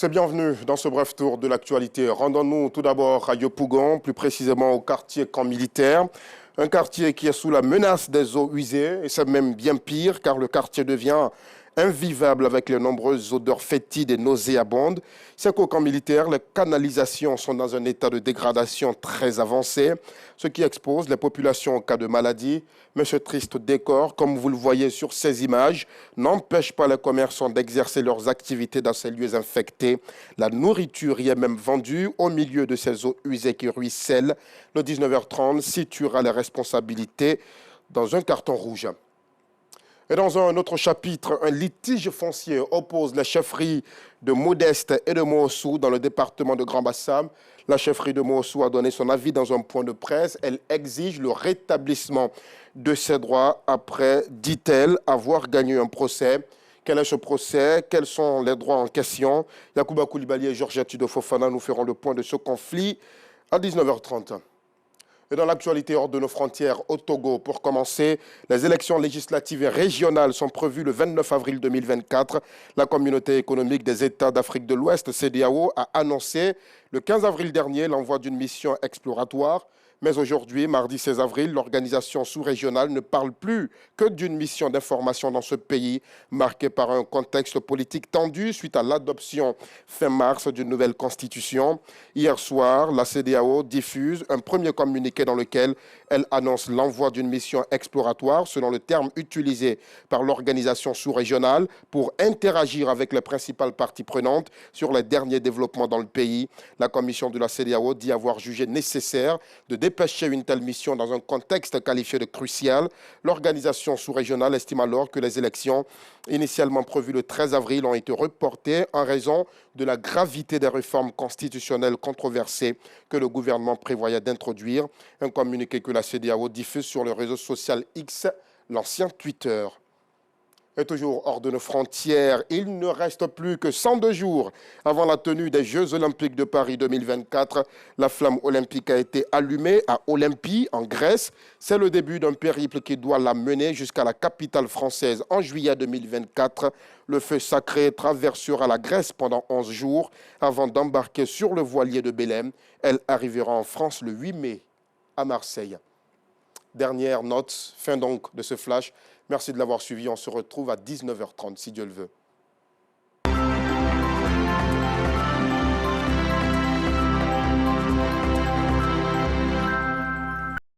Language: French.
C'est bienvenue dans ce bref tour de l'actualité. Rendons-nous tout d'abord à Yopougon, plus précisément au quartier camp militaire. Un quartier qui est sous la menace des eaux usées, et c'est même bien pire car le quartier devient invivable avec les nombreuses odeurs fétides et nauséabondes. C'est qu'au camp militaire, les canalisations sont dans un état de dégradation très avancé, ce qui expose les populations au cas de maladie. Mais ce triste décor, comme vous le voyez sur ces images, n'empêche pas les commerçants d'exercer leurs activités dans ces lieux infectés. La nourriture y est même vendue au milieu de ces eaux usées qui ruissellent. Le 19h30 situera les responsabilités dans un carton rouge. Et dans un autre chapitre, un litige foncier oppose la chefferie de Modeste et de Moossou dans le département de Grand-Bassam. La chefferie de Moossou a donné son avis dans un point de presse. Elle exige le rétablissement de ses droits après, dit-elle, avoir gagné un procès. Quel est ce procès? Quels sont les droits en question? Yacouba Koulibaly et Georgette Fofana nous feront le point de ce conflit à 19h30. Et dans l'actualité hors de nos frontières, au Togo, pour commencer, les élections législatives et régionales sont prévues le 29 avril 2024. La communauté économique des États d'Afrique de l'Ouest, CEDEAO, a annoncé le 15 avril dernier l'envoi d'une mission exploratoire. Mais aujourd'hui, mardi 16 avril, l'organisation sous-régionale ne parle plus que d'une mission d'information dans ce pays, marqué par un contexte politique tendu suite à l'adoption fin mars d'une nouvelle constitution. Hier soir, la CEDEAO diffuse un premier communiqué dans lequel elle annonce l'envoi d'une mission exploratoire, selon le terme utilisé par l'organisation sous-régionale, pour interagir avec les principales parties prenantes sur les derniers développements dans le pays. La commission de la CEDEAO dit avoir jugé nécessaire de dépêcher une telle mission dans un contexte qualifié de crucial. L'organisation sous-régionale estime alors que les élections initialement prévues le 13 avril ont été reportées en raison de la gravité des réformes constitutionnelles controversées que le gouvernement prévoyait d'introduire. Un communiqué que la CEDEAO diffuse sur le réseau social X, l'ancien Twitter. Et toujours hors de nos frontières, il ne reste plus que 102 jours avant la tenue des Jeux Olympiques de Paris 2024. La flamme olympique a été allumée à Olympie, en Grèce. C'est le début d'un périple qui doit la mener jusqu'à la capitale française en juillet 2024. Le feu sacré traversera la Grèce pendant 11 jours avant d'embarquer sur le voilier de Belém. Elle arrivera en France le 8 mai à Marseille. Dernière note, fin donc de ce flash. Merci de l'avoir suivi. On se retrouve à 19h30, si Dieu le veut.